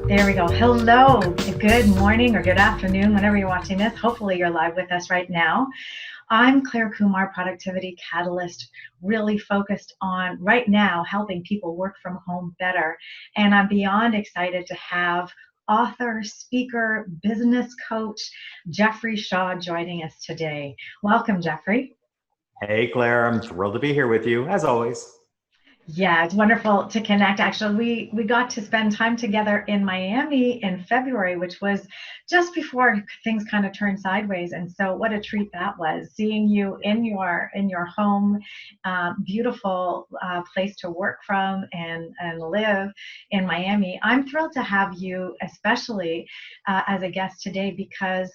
There we go. Hello, good morning or good afternoon, whenever you're watching this. Hopefully you're live with us right now. I'm Clare Kumar, Productivity Catalyst, really focused on right now helping people work from home better. And I'm beyond excited to have author, speaker, business coach, Jeffrey Shaw joining us today. Welcome, Jeffrey. Hey, Claire, I'm thrilled to be here with you, as always. Yeah, it's wonderful to connect. Actually, we got to spend time together in Miami in February, which was just before things kind of turned sideways. And so, what a treat that was! Seeing you in your home, beautiful place to work from and live in Miami. I'm thrilled to have you, especially as a guest today, because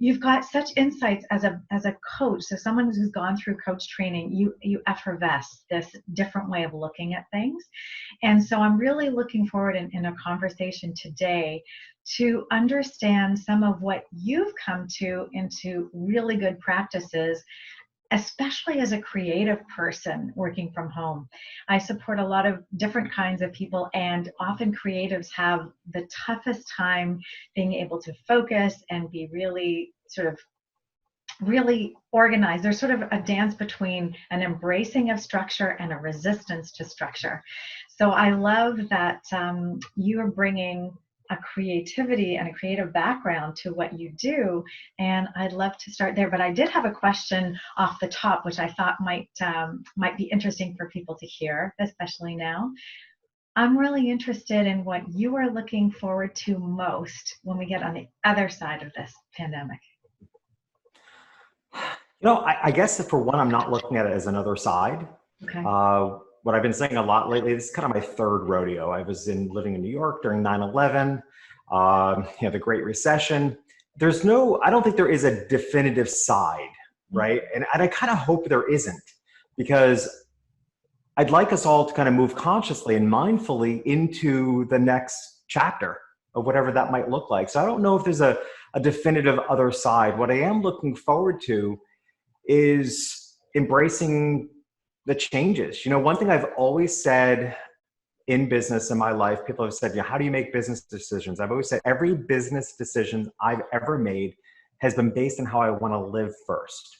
you've got such insights as a coach. So someone who's gone through coach training, you effervesce this different way of looking at things. And so I'm really looking forward in a conversation today to understand some of what you've come to into really good practices, especially as a creative person working from home. I support a lot of different kinds of people, and often creatives have the toughest time being able to focus and be really organized. There's sort of a dance between an embracing of structure and a resistance to structure. So I love that you are bringing a creativity and a creative background to what you do, and I'd love to start there. But I did have a question off the top, which I thought might be interesting for people to hear, especially now. I'm really interested in what you are looking forward to most when we get on the other side of this pandemic. I guess that for one, I'm not looking at it as another side. Okay. What I've been saying a lot lately, this is kind of my third rodeo. I was living in New York during 9/11, the Great Recession. I don't think there is a definitive side, right? And I kind of hope there isn't, because I'd like us all to kind of move consciously and mindfully into the next chapter of whatever that might look like. So I don't know if there's a definitive other side. What I am looking forward to is embracing the changes. One thing I've always said in business in my life, people have said, how do you make business decisions? I've always said every business decision I've ever made has been based on how I want to live first.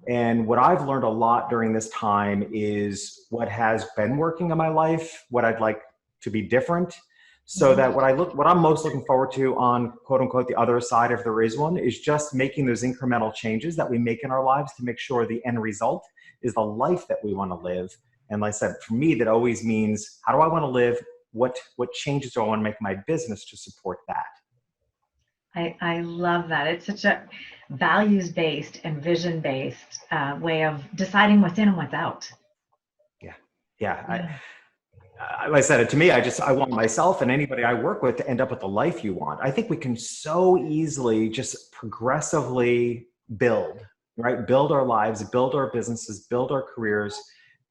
And what I've learned a lot during this time is what has been working in my life, what I'd like to be different, so that what I'm most looking forward to on quote unquote the other side, if there is one, is just making those incremental changes that we make in our lives to make sure the end result is the life that we want to live. And like I said, for me, that always means, how do I want to live? What changes do I want to make in my business to support that? I love that. It's such a values-based and vision-based way of deciding what's in and what's out. Yeah. Like I said, to me, I want myself and anybody I work with to end up with the life you want. I think we can so easily just progressively build, right? Build our lives, build our businesses, build our careers.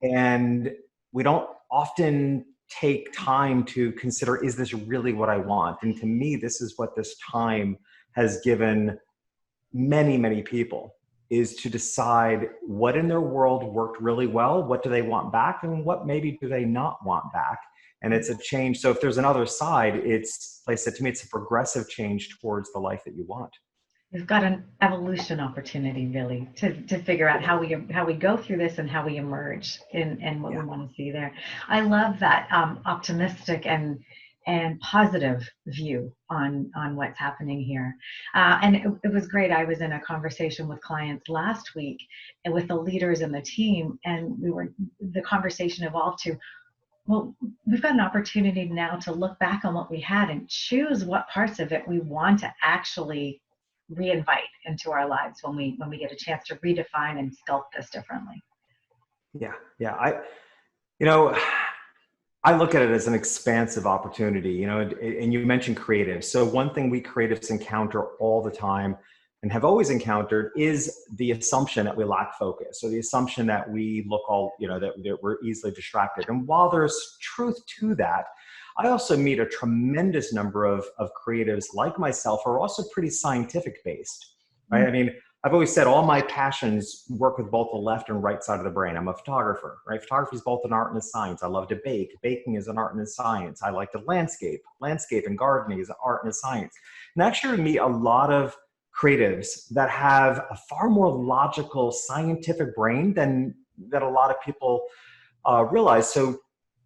And we don't often take time to consider, is this really what I want? And to me, this is what this time has given many, many people, is to decide what in their world worked really well, what do they want back, and what maybe do they not want back. And it's a change. So if there's another side, it's, like I said, to me, it's a progressive change towards the life that you want. We've got an evolution opportunity, really, to figure out how we go through this and how we emerge in what we want to see there. I love that optimistic and positive view on what's happening here. And it was great. I was in a conversation with clients last week and with the leaders in the team, and the conversation evolved to, well, we've got an opportunity now to look back on what we had and choose what parts of it we want to actually reinvite into our lives when we get a chance to redefine and sculpt this differently. Yeah. I look at it as an expansive opportunity, and you mentioned creatives. So one thing we creatives encounter all the time and have always encountered is the assumption that we lack focus, or the assumption that we look that we're easily distracted. And while there's truth to that, I also meet a tremendous number of creatives like myself who are also pretty scientific based, right? I mean, I've always said all my passions work with both the left and right side of the brain. I'm a photographer, right? Photography is both an art and a science. I love to bake. Baking is an art and a science. I like to landscape. Landscape and gardening is an art and a science. And actually, we meet a lot of creatives that have a far more logical, scientific brain than that a lot of people realize. So,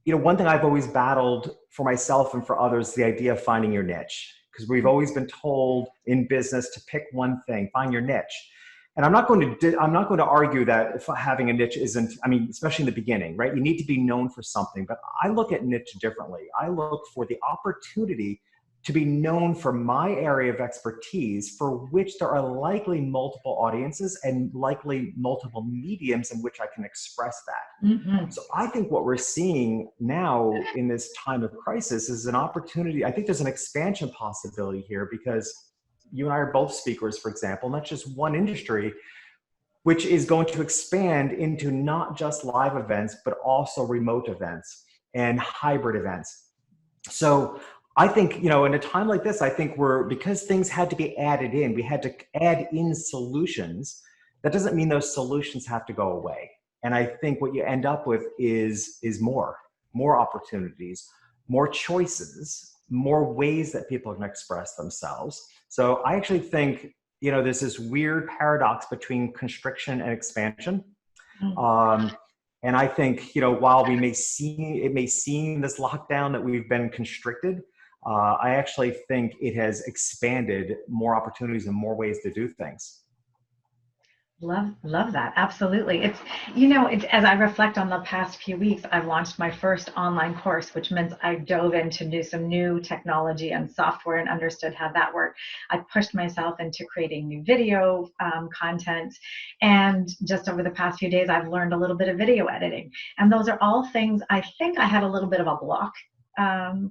one thing I've always battled for myself and for others is the idea of finding your niche, because we've always been told in business to pick one thing, find your niche. And I'm not going to argue that if having a niche isn't, especially in the beginning, right? You need to be known for something, but I look at niche differently. I look for the opportunity to be known for my area of expertise, for which there are likely multiple audiences and likely multiple mediums in which I can express that. Mm-hmm. So I think what we're seeing now in this time of crisis is an opportunity. I think there's an expansion possibility here, because you and I are both speakers, for example, not just one industry, which is going to expand into not just live events, but also remote events and hybrid events. So I think, in a time like this, I think because things had to be added in, we had to add in solutions. That doesn't mean those solutions have to go away. And I think what you end up with is more opportunities, more choices, more ways that people can express themselves. So I actually think, there's this weird paradox between constriction and expansion. And I think, while it may seem this lockdown that we've been constricted, I actually think it has expanded more opportunities and more ways to do things. Love that. Absolutely. It's as I reflect on the past few weeks, I've launched my first online course, which means I dove into some new technology and software and understood how that worked. I pushed myself into creating new video content. And just over the past few days, I've learned a little bit of video editing. And those are all things I think I had a little bit of a block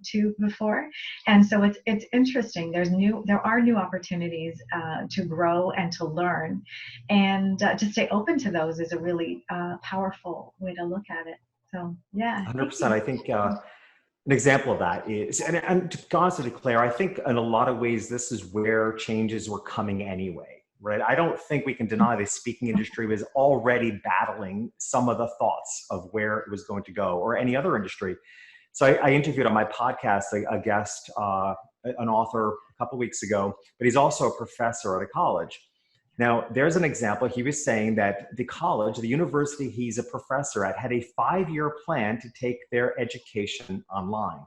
to before. And so it's interesting. There are new opportunities to grow and to learn, and to stay open to those is a really powerful way to look at it. So yeah. 100%. I think an example of that is, and to be honest with you, Claire, I think in a lot of ways, this is where changes were coming anyway, right? I don't think we can deny the speaking industry was already battling some of the thoughts of where it was going to go, or any other industry. So I interviewed on my podcast a guest, an author, a couple of weeks ago, but he's also a professor at a college. Now, there's an example. He was saying that the university he's a professor at, had a 5-year plan to take their education online,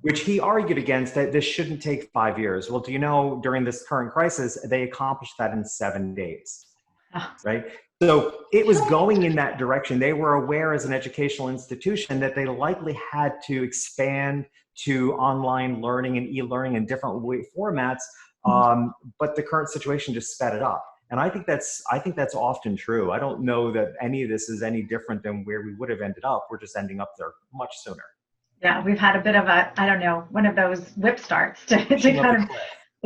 which he argued against, that this shouldn't take 5 years. Well, do you know, during this current crisis, they accomplished that in 7 days, right? So it was going in that direction. They were aware as an educational institution that they likely had to expand to online learning and e-learning in different formats. But the current situation just sped it up. And I think that's often true. I don't know that any of this is any different than where we would have ended up. We're just ending up there much sooner. Yeah, we've had a bit of one of those whip starts to kind of.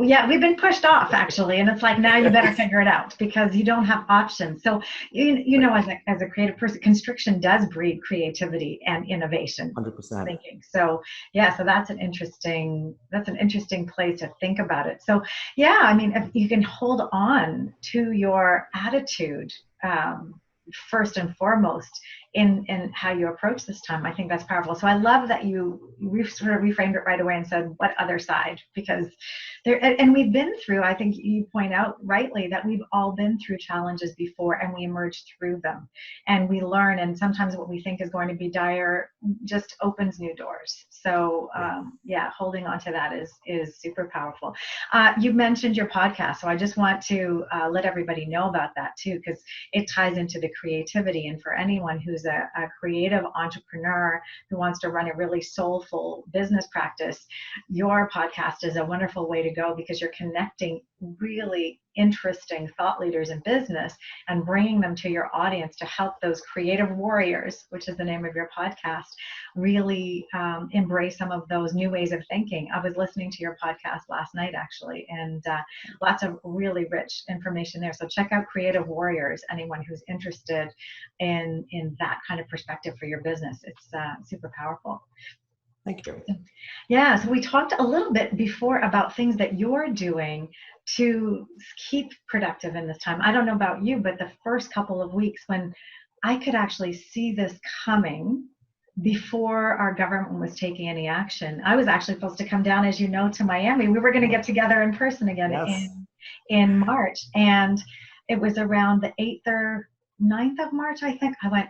Yeah, we've been pushed off actually, and it's like, now you better figure it out, because you don't have options. So as a creative person, constriction does breed creativity and innovation. 100%. Thinking. So yeah, so that's an interesting place to think about it. So yeah, if you can hold on to your attitude first and foremost in how you approach this time, I think that's powerful. So I love that you sort of reframed it right away and said, what other side? Because and we've been through, I think you point out rightly, that we've all been through challenges before, and we emerge through them, and we learn, and sometimes what we think is going to be dire just opens new doors. So holding on to that is super powerful. You mentioned your podcast, so I just want to let everybody know about that too, because it ties into the creativity. And for anyone who's a creative entrepreneur who wants to run a really soulful business practice, your podcast is a wonderful way to go, because you're connecting really interesting thought leaders in business and bringing them to your audience to help those creative warriors, which is the name of your podcast, really embrace some of those new ways of thinking. I was listening to your podcast last night actually, and lots of really rich information there. So check out Creative Warriors, anyone who's interested in that kind of perspective for your business. It's super powerful. Thank you. Yeah, so we talked a little bit before about things that you're doing to keep productive in this time. I don't know about you, but the first couple of weeks when I could actually see this coming before our government was taking any action, I was actually supposed to come down, as you know, to Miami. We were going to get together in person again Yes. in March, and it was around the 8th or 9th of March, I think. I went,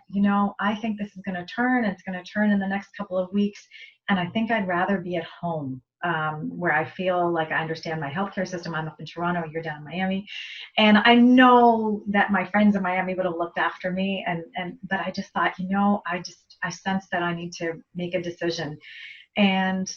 I think this is going to turn, and it's going to turn in the next couple of weeks. And I think I'd rather be at home, where I feel like I understand my healthcare system. I'm up in Toronto, you're down in Miami. And I know that my friends in Miami would have looked after me. But I just thought, I sense that I need to make a decision. And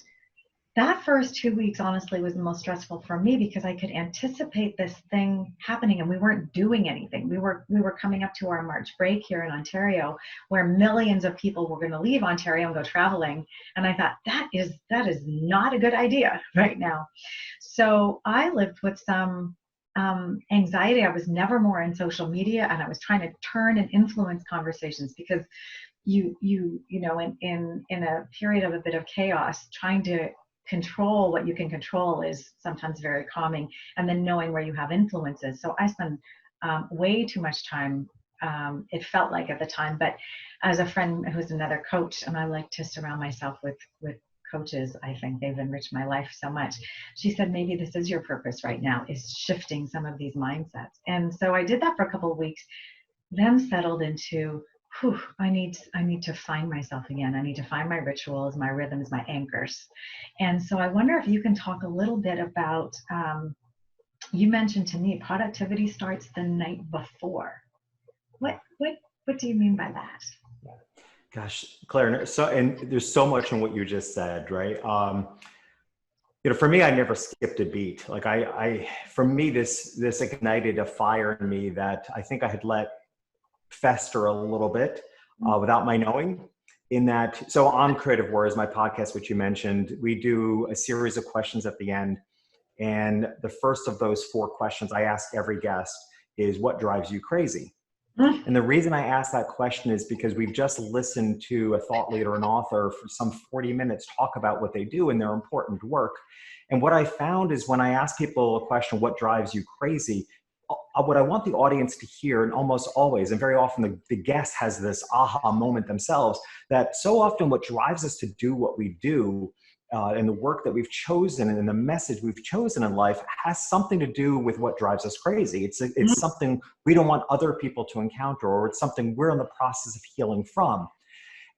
that first 2 weeks honestly was the most stressful for me because I could anticipate this thing happening and we weren't doing anything. We were coming up to our March break here in Ontario where millions of people were going to leave Ontario and go traveling. And I thought that is not a good idea right now. So I lived with some anxiety. I was never more in social media and I was trying to turn and influence conversations because in a period of a bit of chaos, trying to control what you can control is sometimes very calming, and then knowing where you have influences. So I spend way too much time, it felt like at the time, but as a friend who's another coach, and I like to surround myself with coaches, I think they've enriched my life so much. She said, maybe this is your purpose right now, is shifting some of these mindsets. And so I did that for a couple of weeks, then settled into, I need to find myself again. I need to find my rituals, my rhythms, my anchors. And so I wonder if you can talk a little bit about, you mentioned to me, productivity starts the night before. What do you mean by that? Gosh, Claire, and there's so much in what you just said, right? For me, I never skipped a beat. Like for me, this ignited a fire in me that I think I had let fester a little bit without my knowing. In that, so on Creative Wars, my podcast, which you mentioned, we do a series of questions at the end. And the first of those 4 questions I ask every guest is, what drives you crazy? And the reason I ask that question is because we've just listened to a thought leader and author for some 40 minutes talk about what they do and their important work. And what I found is when I ask people a question, what drives you crazy? What I want the audience to hear, and almost always, and very often the guest has this aha moment themselves, that so often what drives us to do what we do and the work that we've chosen and the message we've chosen in life has something to do with what drives us crazy. It's something we don't want other people to encounter, or it's something we're in the process of healing from.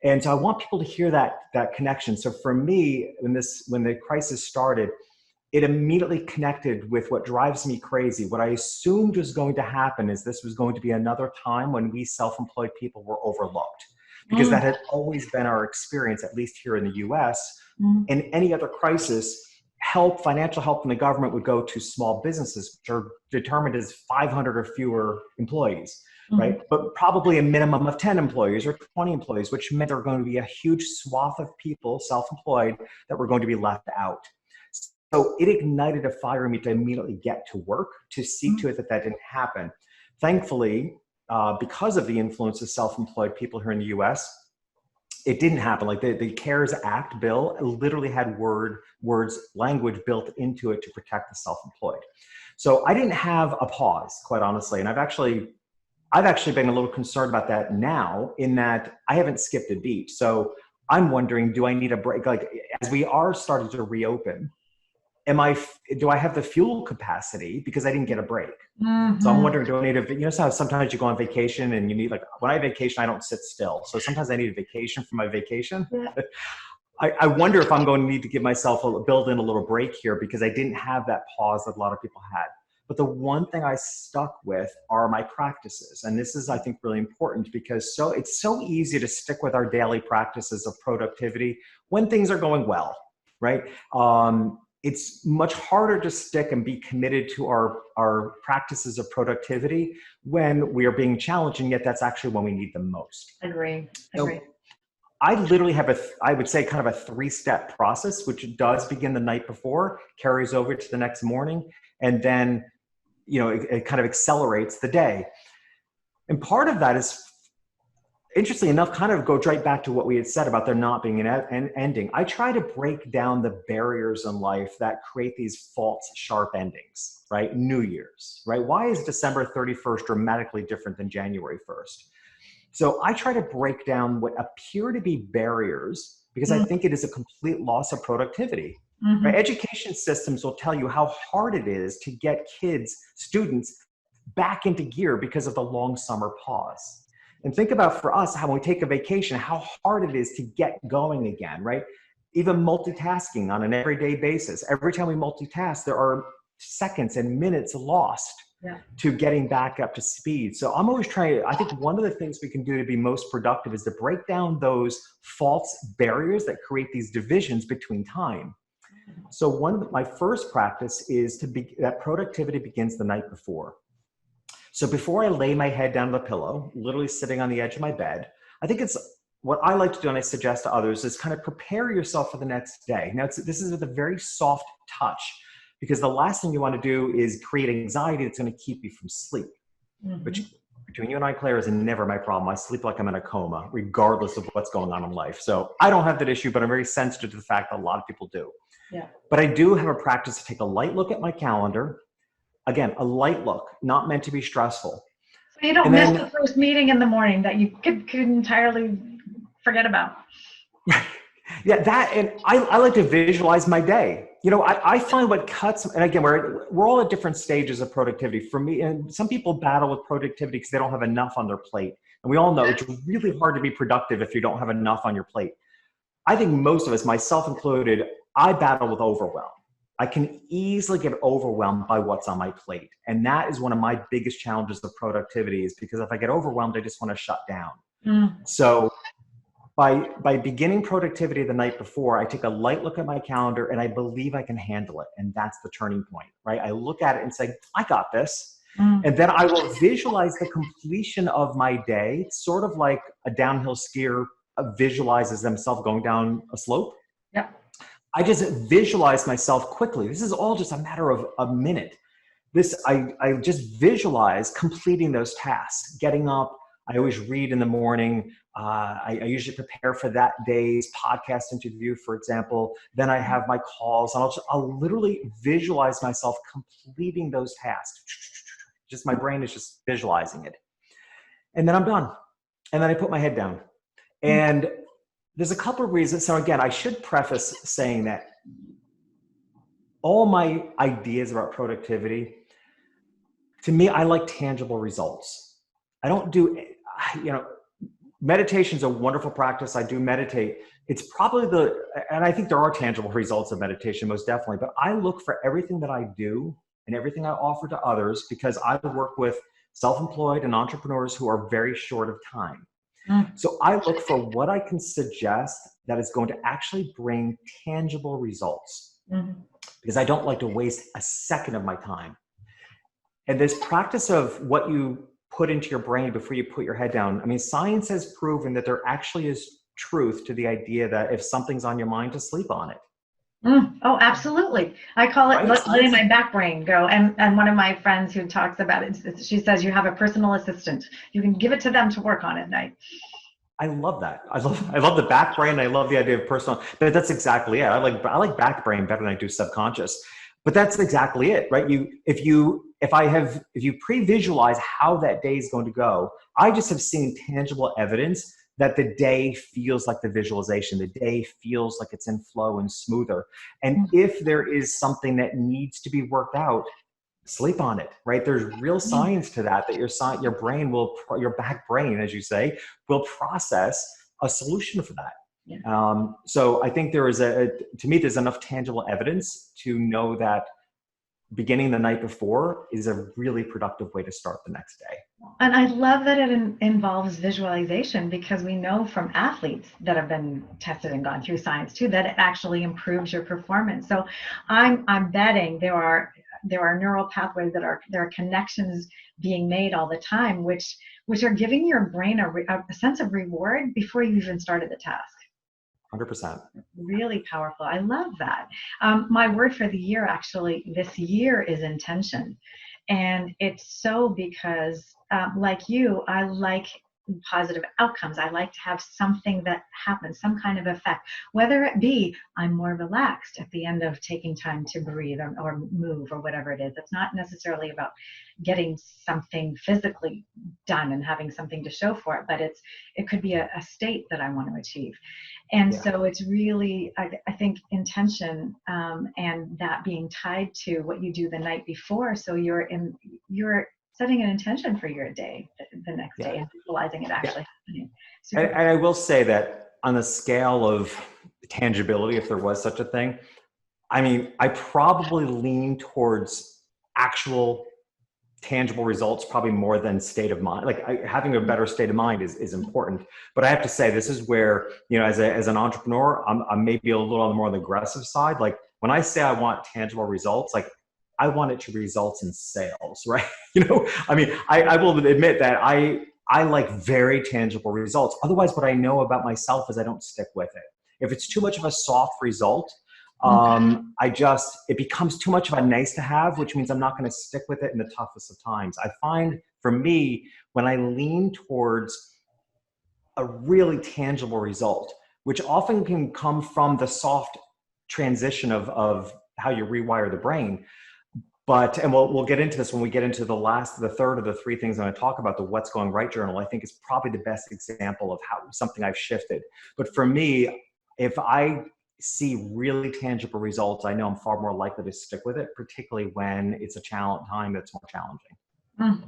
And so I want people to hear that connection. So for me, when the crisis started, it immediately connected with what drives me crazy. What I assumed was going to happen is this was going to be another time when we self-employed people were overlooked, because that had always been our experience, at least here in the US. In any other crisis, financial help from the government would go to small businesses, which are determined as 500 or fewer employees, right? But probably a minimum of 10 employees or 20 employees, which meant there were going to be a huge swath of people, self-employed, that were going to be left out. So it ignited a fire in me to immediately get to work, to see to it that didn't happen. Thankfully, because of the influence of self-employed people here in the US, it didn't happen. Like the CARES Act bill literally had language built into it to protect the self-employed. So I didn't have a pause, quite honestly. And I've actually been a little concerned about that now, in that I haven't skipped a beat. So I'm wondering, do I need a break? Like, as we are starting to reopen, do I have the fuel capacity because I didn't get a break? So I'm wondering, do I need how sometimes you go on vacation and you need, like, when I vacation, I don't sit still. So sometimes I need a vacation from my vacation. Yeah. I wonder if I'm going to need to give myself build in a little break here, because I didn't have that pause that a lot of people had. But the one thing I stuck with are my practices. And this is, I think, really important, because it's so easy to stick with our daily practices of productivity when things are going well, right? It's much harder to stick and be committed to our practices of productivity when we are being challenged, and yet that's actually when we need them most. Agree. So I literally have I would say kind of a 3-step process, which does begin the night before, carries over to the next morning, and then, it kind of accelerates the day. And part of that is, interestingly enough, kind of goes right back to what we had said about there not being an ending. I try to break down the barriers in life that create these false sharp endings, right? New Year's, right? Why is December 31st dramatically different than January 1st? So I try to break down what appear to be barriers because I think it is a complete loss of productivity. Mm-hmm. Right? Education systems will tell you how hard it is to get students back into gear because of the long summer pause. And think about for us, how when we take a vacation, how hard it is to get going again, right? Even multitasking on an everyday basis. Every time we multitask, there are seconds and minutes lost to getting back up to speed. So I'm always I think one of the things we can do to be most productive is to break down those false barriers that create these divisions between time. So my first practice is that productivity begins the night before. So before I lay my head down on the pillow, literally sitting on the edge of my bed, I think it's what I like to do and I suggest to others is kind of prepare yourself for the next day. Now, this is with a very soft touch because the last thing you want to do is create anxiety that's going to keep you from sleep, which between you and I, Claire, is never my problem. I sleep like I'm in a coma, regardless of what's going on in life. So I don't have that issue, but I'm very sensitive to the fact that a lot of people do. Yeah. But I do have a practice to take a light look at my calendar. Again, a light look, not meant to be stressful. So you don't miss the first meeting in the morning that you could entirely forget about. Yeah, and I like to visualize my day. You know, I find what cuts, and again, we're all at different stages of productivity. For me, and some people battle with productivity because they don't have enough on their plate. And we all know it's really hard to be productive if you don't have enough on your plate. I think most of us, myself included, I battle with overwhelm. I can easily get overwhelmed by what's on my plate. And that is one of my biggest challenges of productivity is because if I get overwhelmed, I just want to shut down. So by beginning productivity the night before, I take a light look at my calendar and I believe I can handle it. And that's the turning point, right? I look at it and say, I got this. And then I will visualize the completion of my day, sort of like a downhill skier visualizes themselves going down a slope. Yeah. I just visualize myself quickly. This is all just a matter of a minute. I just visualize completing those tasks, getting up. I always read in the morning. I usually prepare for that day's podcast interview, for example. Then I have my calls. I'll literally visualize myself completing those tasks. Just my brain is just visualizing it. And then I'm done. And then I put my head down. And there's a couple of reasons. So again, I should preface saying that all my ideas about productivity, to me, I like tangible results. I don't do, meditation is a wonderful practice. I do meditate. It's probably and I think there are tangible results of meditation, most definitely, but I look for everything that I do and everything I offer to others because I work with self-employed and entrepreneurs who are very short of time. So I look for what I can suggest that is going to actually bring tangible results because I don't like to waste a second of my time. And this practice of what you put into your brain before you put your head down, I mean, science has proven that there actually is truth to the idea that if something's on your mind, to sleep on it. Oh, absolutely. I call it letting my back brain go. And one of my friends who talks about it, she says you have a personal assistant. You can give it to them to work on at night. I love that. I love the back brain. I love the idea of personal, but that's exactly it. I like back brain better than I do subconscious. But that's exactly it, right? If you pre-visualize how that day is going to go, I just have seen tangible evidence that the day feels like the visualization. The day feels like it's in flow and smoother. And if there is something that needs to be worked out, sleep on it, right? There's real science to that your brain your back brain, as you say, will process a solution for that. Yeah. So I think to me, there's enough tangible evidence to know that beginning the night before is a really productive way to start the next day. And I love that it involves visualization because we know from athletes that have been tested and gone through science too, that it actually improves your performance. So I'm betting there are neural pathways there are connections being made all the time, which are giving your brain a sense of reward before you even started the task. 100%. Really powerful. I love that. My word for the year, actually, this year is intention. And it's so because, like you, I like positive outcomes. I like to have something that happens, some kind of effect, whether it be I'm more relaxed at the end of taking time to breathe or move or whatever it is. It's not necessarily about getting something physically done and having something to show for it, but it could be a state that I want to achieve. And so it's really, I think, intention, and that being tied to what you do the night before. So you're setting an intention for your day the next day and visualizing it actually happening. And I will say that on the scale of tangibility, if there was such a thing, I mean, I probably lean towards actual tangible results probably more than state of mind. Like having a better state of mind is important. But I have to say, this is where, you know, as an entrepreneur, I'm maybe a little on the more on the aggressive side. Like when I say I want tangible results, like I want it to result in sales, right? You know, I mean, I will admit that I like very tangible results. Otherwise, what I know about myself is I don't stick with it. If it's too much of a soft result, it becomes too much of a nice to have, which means I'm not going to stick with it in the toughest of times. I find for me, when I lean towards a really tangible result, which often can come from the soft transition of how you rewire the brain. And we'll get into this when we get into the third of the three things I'm going to talk about. The What's Going Right journal, I think, is probably the best example of how something I've shifted. But for me, if I see really tangible results, I know I'm far more likely to stick with it, particularly when it's a time that's more challenging.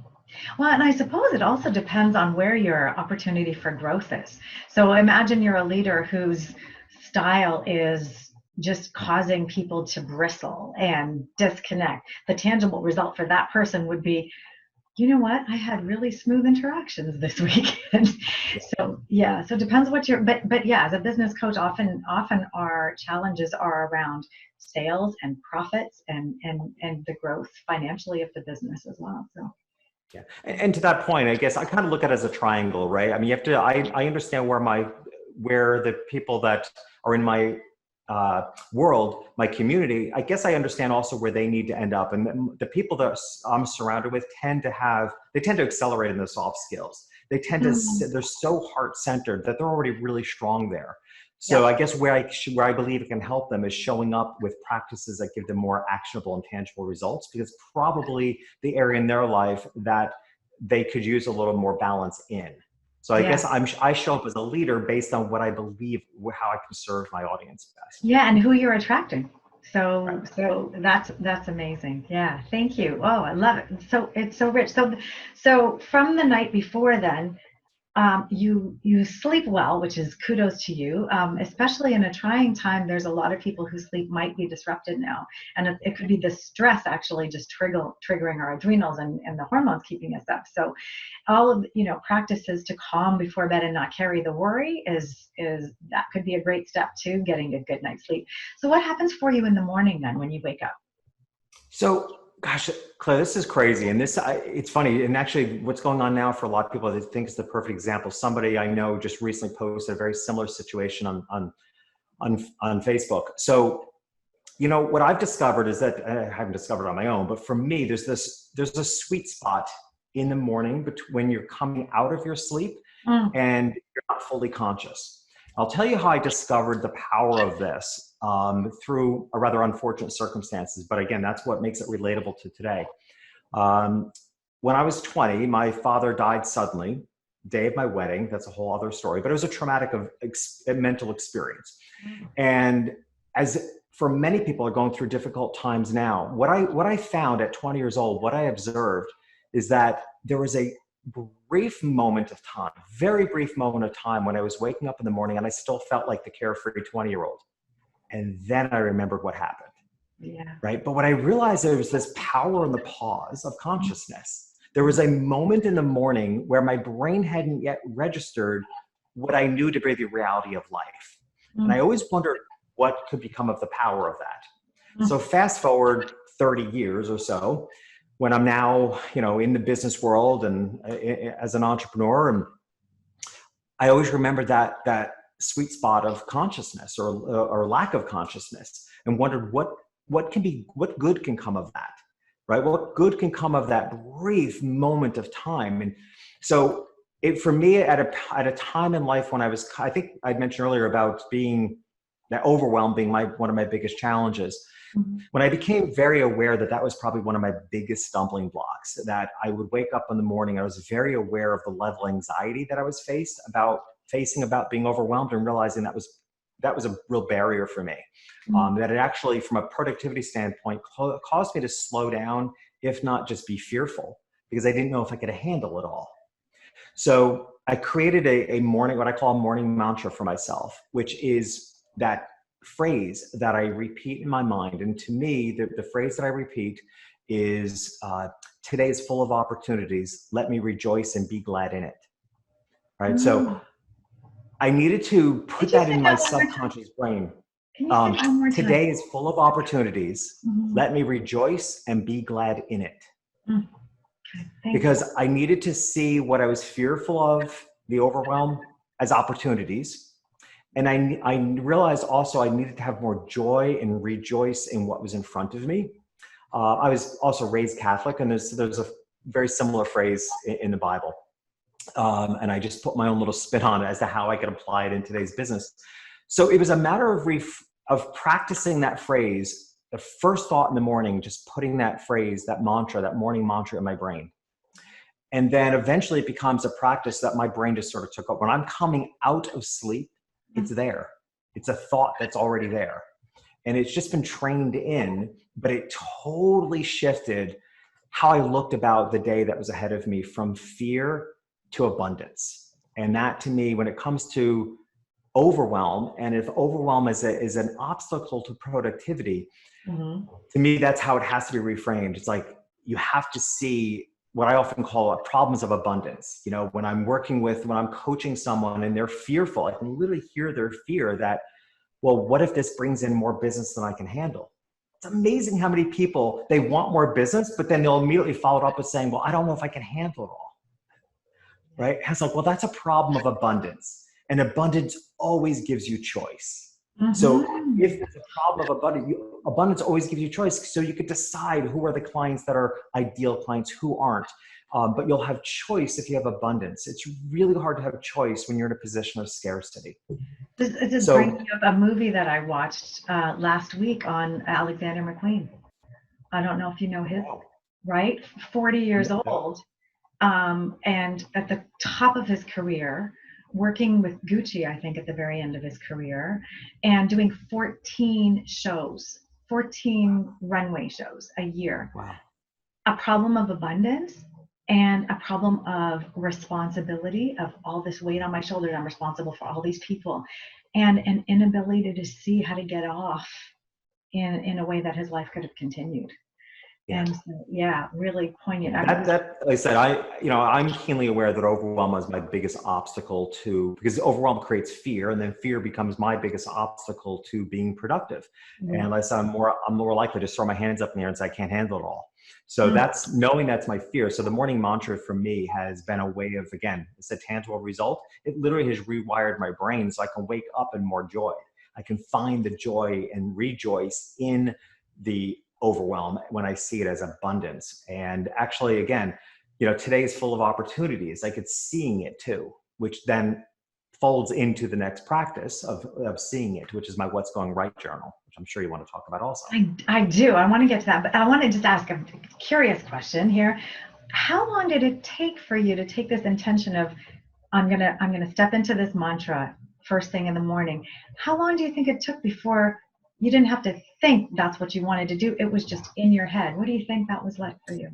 Well, and I suppose it also depends on where your opportunity for growth is. So imagine you're a leader whose style is just causing people to bristle and disconnect. The tangible result for that person would be, you know what, I had really smooth interactions this week. So it depends what but as a business coach, often our challenges are around sales and profits and the growth financially of the business as well. So yeah, and to that point, I guess I kind of look at it as a triangle, right? I mean, you have to, I understand where the people that are in my world, my community, I guess I understand also where they need to end up. And the people that I'm surrounded with tend to accelerate in the soft skills. They tend to, they're so heart-centered that they're already really strong there. So I guess where I believe it can help them is showing up with practices that give them more actionable and tangible results, because probably the area in their life that they could use a little more balance in. So I guess I show up as a leader based on what I believe, how I can serve my audience best. Yeah, and who you're attracting. So that's amazing. Yeah, thank you. Oh, I love it. So it's so rich. So from the night before then, you sleep well, which is kudos to you, especially in a trying time. There's a lot of people whose sleep might be disrupted now, and it could be the stress actually just triggering our adrenals and the hormones keeping us up. So all of practices to calm before bed and not carry the worry is that could be a great step to getting a good night's sleep. So what happens for you in the morning then when you wake up? So gosh, Claire, this is crazy. And it's funny. And actually what's going on now for a lot of people, I think is the perfect example. Somebody I know just recently posted a very similar situation on Facebook. So, what I've discovered is that I haven't discovered on my own, but for me, there's a sweet spot in the morning when you're coming out of your sleep and you're not fully conscious. I'll tell you how I discovered the power of this through a rather unfortunate circumstances. But again, that's what makes it relatable to today. When I was 20, my father died suddenly, day of my wedding. That's a whole other story, but it was a traumatic mental experience. And as for many people are going through difficult times now, what I found at 20 years old, what I observed is that there was a brief moment of time, very brief moment of time when I was waking up in the morning and I still felt like the carefree 20-year-old. And then I remembered what happened. Yeah. Right. But what I realized, there was this power in the pause of consciousness. There was a moment in the morning where my brain hadn't yet registered what I knew to be the reality of life. And I always wondered what could become of the power of that. So fast forward 30 years or so, when I'm now, in the business world and as an entrepreneur, and I always remember that sweet spot of consciousness or lack of consciousness, and wondered what good can come of that, right? What good can come of that brief moment of time? And so it for me at a time in life when I think I'd mentioned earlier about being that overwhelmed being one of my biggest challenges. Mhm. When I became very aware that that was probably one of my biggest stumbling blocks, that I would wake up in the morning, I was very aware of the level of anxiety that I was facing about being overwhelmed, and realizing that was a real barrier for me. Mhm. That it actually, from a productivity standpoint, caused me to slow down, if not just be fearful, because I didn't know if I could handle it all. So I created a morning, what I call a morning mantra for myself, which is that phrase that I repeat in my mind. And to me, the phrase that I repeat is, today is full of opportunities. Let me rejoice and be glad in it. Right. So Mhm. I needed to Could put you that say in my that one more time? subconscious brain. Can you say it one more time? Today is full of opportunities. Mhm. Let me rejoice and be glad in it. Mm. Okay. Thank you. Because I needed to see what I was fearful of, the overwhelm, as opportunities. And I realized also I needed to have more joy and rejoice in what was in front of me. I was also raised Catholic, and there's a very similar phrase in the Bible. And I just put my own little spin on it as to how I could apply it in today's business. So it was a matter of practicing that phrase, the first thought in the morning, just putting that phrase, that mantra, that morning mantra in my brain. And then eventually it becomes a practice that my brain just sort of took up. When I'm coming out of sleep, it's there. It's a thought that's already there. And it's just been trained in, but it totally shifted how I looked about the day that was ahead of me, from fear to abundance. And that, to me, when it comes to overwhelm, and if overwhelm is an obstacle to productivity, Mhm. to me, that's how it has to be reframed. It's like, you have to see what I often call problems of abundance. You know, when I'm coaching someone and they're fearful, I can literally hear their fear that, well, what if this brings in more business than I can handle? It's amazing how many people, they want more business, but then they'll immediately follow it up with saying, well, I don't know if I can handle it all. Right? And it's like, well, that's a problem of abundance. And abundance always gives you choice. So if Mhm. it's a problem of abundance always gives you choice. So you could decide who are the clients that are ideal clients, who aren't. But you'll have choice if you have abundance. It's really hard to have choice when you're in a position of scarcity. This brings So me up a movie that I watched last week on Alexander McQueen. I don't know if you know his, right? 40 years no. old. And at the top of his career, working with Gucci, I think at the very end of his career, and doing 14 shows, 14 runway shows a year. Wow. A problem of abundance and a problem of responsibility, of all this weight on my shoulders. I'm responsible for all these people, and an inability to see how to get off in a way that his life could have continued. Yeah. And so, yeah, really poignant. That like I said, I'm keenly aware that overwhelm is my biggest obstacle because overwhelm creates fear, and then fear becomes my biggest obstacle to being productive. And like I said, I'm more likely to throw my hands up in the air and say I can't handle it all. So that's knowing that's my fear. So the morning mantra for me has been a way of, again, it's a tangible result. It literally has rewired my brain so I can wake up in more joy. I can find the joy and rejoice in the overwhelm when I see it as abundance. And actually, again, today is full of opportunities. Like, it's seeing it too, which then folds into the next practice of seeing it, which is my What's Going Right journal, which I'm sure you want to talk about also. I do. I want to get to that, but I want to just ask a curious question here. How long did it take for you to take this intention of, I'm gonna step into this mantra first thing in the morning? How long do you think it took before you didn't have to think that's what you wanted to do? It was just in your head. What do you think that was like for you?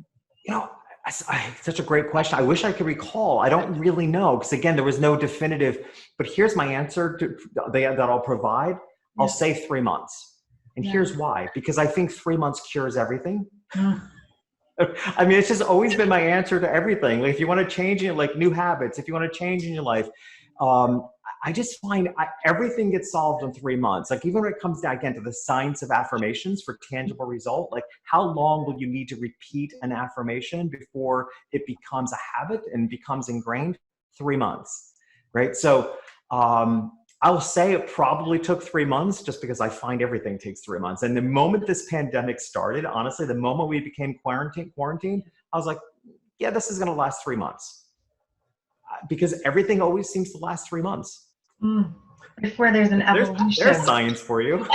Such a great question. I wish I could recall. I don't really know, because again, there was no definitive, but here's my answer that I'll provide. I'll say 3 months. And here's why, because I think 3 months cures everything. I mean, it's just always been my answer to everything. Like, if you want to change like new habits, if you want to change in your life, I just find everything gets solved in 3 months. Like, even when it comes down again to the science of affirmations for tangible result, like, how long will you need to repeat an affirmation before it becomes a habit and becomes ingrained? 3 months, right? So I'll say it probably took 3 months, just because I find everything takes 3 months. And the moment this pandemic started, honestly, the moment we became quarantined, I was like, yeah, this is going to last 3 months. because everything always seems to last 3 months. Before there's an evolution. There's science for you.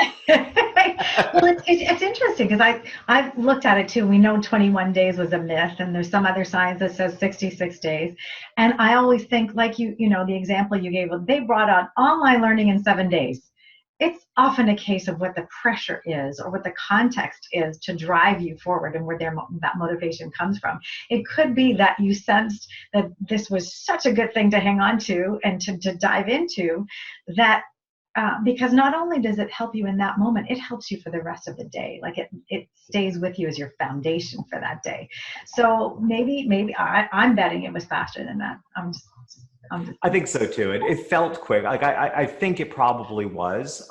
Well, it's interesting because I've looked at it too. We know 21 days was a myth, and there's some other science that says 66 days. And I always think, like the example you gave, they brought on online learning in 7 days. It's often a case of what the pressure is or what the context is to drive you forward and where that motivation comes from. It could be that you sensed that this was such a good thing to hang on to and to dive into, that because not only does it help you in that moment, it helps you for the rest of the day. Like it stays with you as your foundation for that day. So maybe I'm betting it was faster than that. I think so too. It felt quick. Like I think it probably was.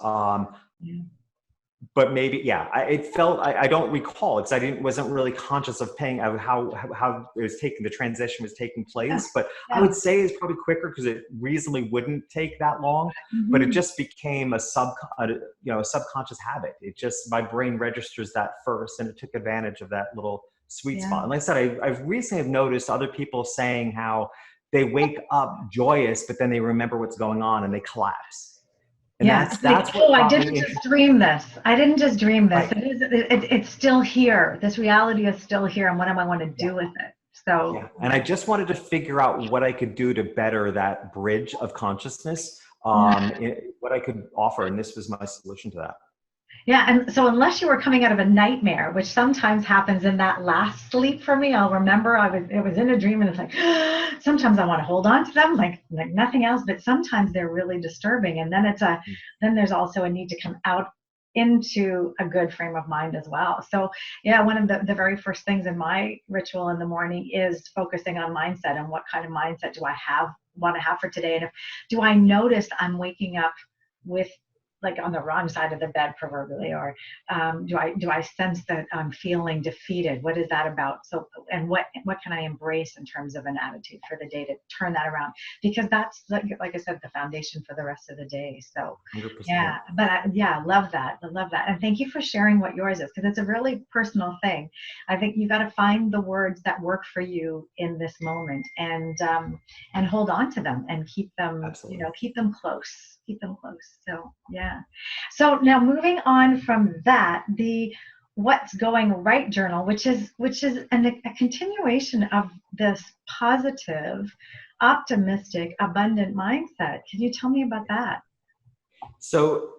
But maybe, yeah, it felt, I don't recall because wasn't really conscious of how it was taking, the transition was taking place. But I would say it's probably quicker because it reasonably wouldn't take that long. But it just became a subconscious habit. It just, my brain registers that first, and it took advantage of that little sweet spot. And like I said, I've recently noticed other people saying how they wake up joyous, but then they remember what's going on and they collapse. And that's what I didn't just dream this. I didn't just dream this. Right. It's still here. This reality is still here. And what do I want to do with it? So, and I just wanted to figure out what I could do to better that bridge of consciousness, what I could offer. And this was my solution to that. Yeah, and so unless you were coming out of a nightmare, which sometimes happens in that last sleep for me, I'll remember it was in a dream, and it's like, sometimes I want to hold on to them like nothing else, but sometimes they're really disturbing. And then then there's also a need to come out into a good frame of mind as well. So yeah, one of the very first things in my ritual in the morning is focusing on mindset and what kind of mindset do I want to have for today. And do I notice I'm waking up with, like, on the wrong side of the bed proverbially, or do I sense that I'm feeling defeated? What is that about? So, and what can I embrace in terms of an attitude for the day to turn that around? Because that's, like I said, the foundation for the rest of the day. So 100%. yeah, but I love that. I love that. And thank you for sharing what yours is, because it's a really personal thing. I think you got to find the words that work for you in this moment, and hold on to them and keep them, keep them close. Keep them close. So yeah. So now moving on from that, the What's Going Right journal, which is a continuation of this positive, optimistic, abundant mindset. Can you tell me about that? So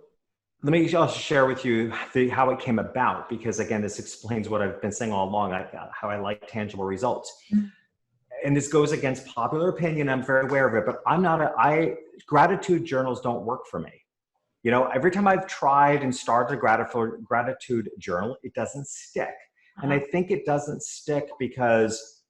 let me also share with you how it came about, because again, this explains what I've been saying all along, how I like tangible results. And this goes against popular opinion. I'm very aware of it, but gratitude journals don't work for me. Every time I've tried and started a gratitude journal, it doesn't stick. And I think it doesn't stick because,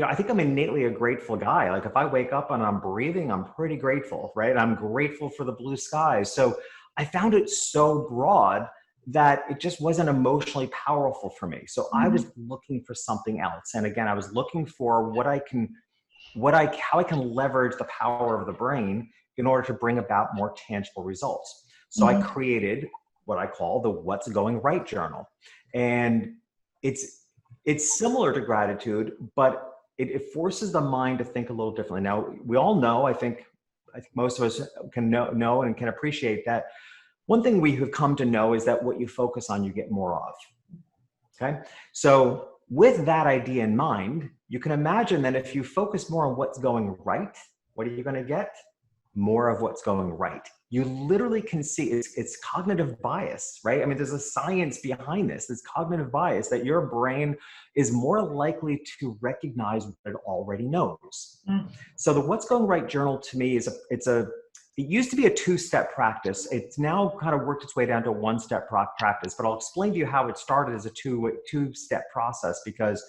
I think I'm innately a grateful guy. Like if I wake up and I'm breathing, I'm pretty grateful, right? I'm grateful for the blue skies. So I found it so broad that it just wasn't emotionally powerful for me. So I was looking for something else. And again, I was looking for how I can leverage the power of the brain in order to bring about more tangible results. So I created what I call the What's Going Right journal. And it's similar to gratitude, but it forces the mind to think a little differently. Now, we all know, I think most of us can know and can appreciate that one thing we have come to know is that what you focus on, you get more of. Okay. So with that idea in mind, you can imagine that if you focus more on what's going right, what are you going to get? More of what's going right. You literally can see it's cognitive bias, right? I mean, there's a science behind this. It's cognitive bias that your brain is more likely to recognize what it already knows. So the What's Going Right journal to me it used to be a 2-step practice. It's now kind of worked its way down to a 1-step practice, but I'll explain to you how it started as a two-step process because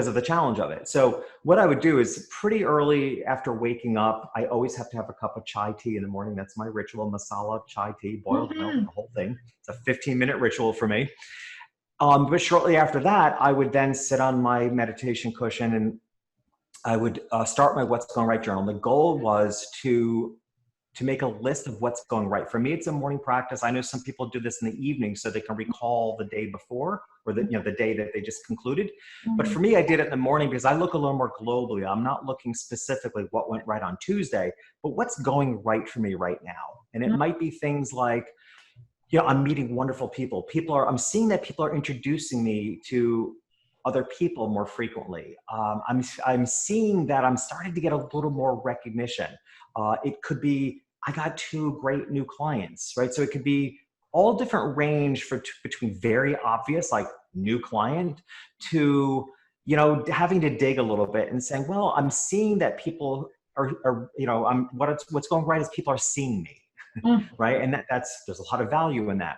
of the challenge of it. So what I would do is pretty early after waking up, I always have to have a cup of chai tea in the morning. That's my ritual, masala chai tea, boiled milk, the whole thing. It's a 15-minute ritual for me. But shortly after that, I would then sit on my meditation cushion and I would start my What's Going Right journal. The goal was to to make a list of what's going right. For me, it's a morning practice. I know some people do this in the evening so they can recall the day before, or the day that they just concluded. But for me, I did it in the morning because I look a little more globally. I'm not looking specifically what went right on Tuesday, but what's going right for me right now. And it might be things like, I'm meeting wonderful people. I'm seeing that people are introducing me to other people more frequently. I'm seeing that I'm starting to get a little more recognition. It could be, I got 2 great new clients, right? So it could be all different range between very obvious, like new client, to, having to dig a little bit and saying, well, I'm seeing that people are what's going right is people are seeing me, right? And there's a lot of value in that.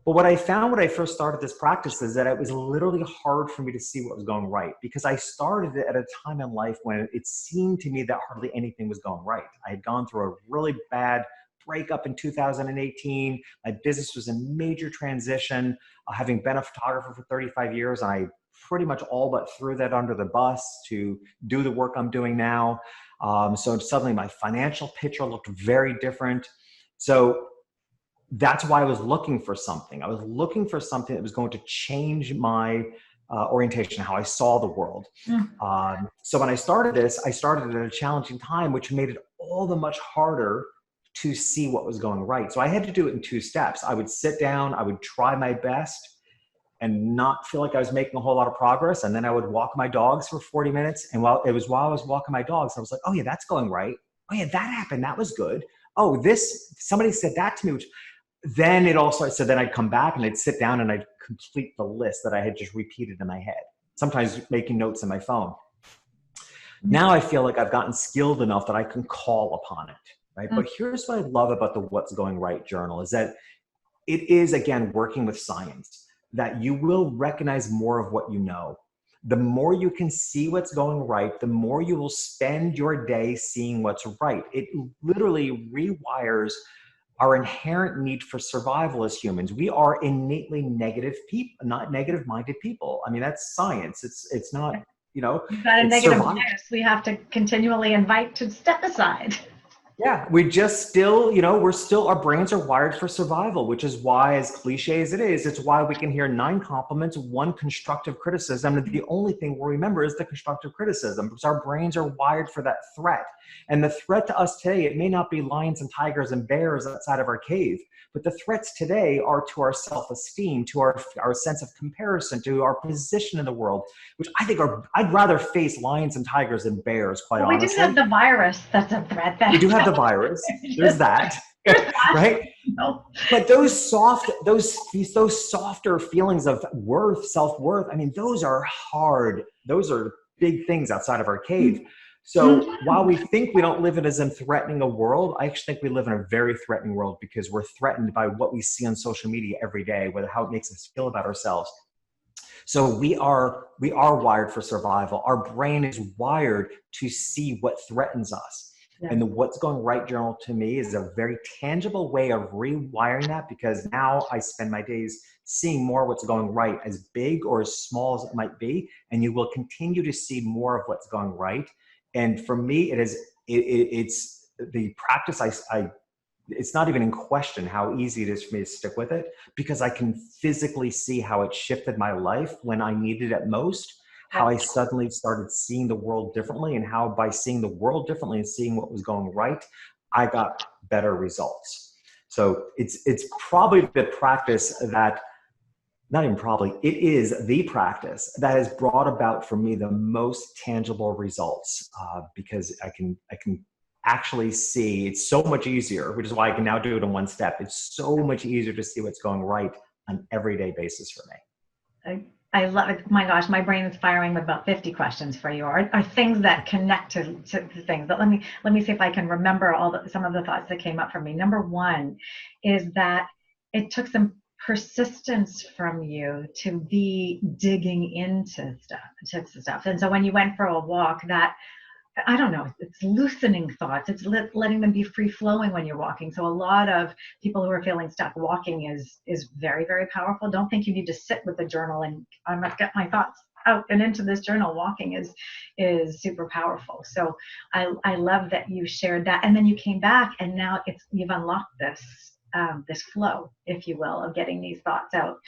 But what I found when I first started this practice is that it was literally hard for me to see what was going right, because I started it at a time in life when it seemed to me that hardly anything was going right. I had gone through a really bad breakup in 2018. My business was in major transition. Having been a photographer for 35 years, I pretty much all but threw that under the bus to do the work I'm doing now. So suddenly my financial picture looked very different. So that's why I was looking for something. I was looking for something that was going to change my orientation, how I saw the world. So when I started this, I started at a challenging time, which made it all the much harder to see what was going right. So I had to do it in 2 steps. I would sit down, I would try my best and not feel like I was making a whole lot of progress. And then I would walk my dogs for 40 minutes. And while I was walking my dogs, I was like, oh yeah, that's going right. Oh yeah, that happened. That was good. Oh, somebody said that to me, which then it also, so then I'd come back and I'd sit down and I'd complete the list that I had just repeated in my head, sometimes making notes in my phone. Now I feel like I've gotten skilled enough that I can call upon it, right? But here's what I love about the What's Going Right journal is that it is, again, working with science, that you will recognize more of what you know. The more you can see what's going right, the more you will spend your day seeing what's right. It literally rewires our inherent need for survival as humans. We are innately negative people, not negative-minded people. I mean, that's science. It's not, You've got a negative bias we have to continually invite to step aside. Yeah, we just still, our brains are wired for survival, which is why, as cliche as it is, it's why we can hear 9 compliments, 1 constructive criticism. And the only thing we'll remember is the constructive criticism, because our brains are wired for that threat. And the threat to us today, it may not be lions and tigers and bears outside of our cave, but the threats today are to our self-esteem, to our sense of comparison, to our position in the world, which I think I'd rather face lions and tigers than bears, quite honestly. We do have the virus that's a threat. We do have the virus. There's that, right? No. But those softer feelings of worth, self-worth, I mean, those are hard. Those are big things outside of our cave. So while we think we don't live in as threatening a world, I actually think we live in a very threatening world, because we're threatened by what we see on social media every day, how it makes us feel about ourselves. So we are wired for survival. Our brain is wired to see what threatens us. Yeah. And the What's Going Right journal to me is a very tangible way of rewiring that, because now I spend my days seeing more what's going right, as big or as small as it might be. And you will continue to see more of what's going right. And for me, it's the practice. It's not even in question how easy it is for me to stick with it, because I can physically see how it shifted my life when I needed it most, how I suddenly started seeing the world differently, and how by seeing the world differently and seeing what was going right, I got better results. So it's probably the practice that, not even probably, it is the practice that has brought about for me the most tangible results, because I can actually see. It's so much easier, which is why I can now do it in 1 step. It's so much easier to see what's going right on an everyday basis for me. I love it. My gosh, my brain is firing with about 50 questions for you, or things that connect to things. But let me see if I can remember some of the thoughts that came up for me. Number 1 is that it took some persistence from you to be digging into stuff. And so when you went for a walk, that, I don't know, it's loosening thoughts. It's letting them be free flowing when you're walking. So a lot of people who are feeling stuck, walking is very, very powerful. Don't think you need to sit with the journal and I must get my thoughts out and into this journal, walking is super powerful. So I love that you shared that, and then you came back, and now you've unlocked this flow, if you will, of getting these thoughts out.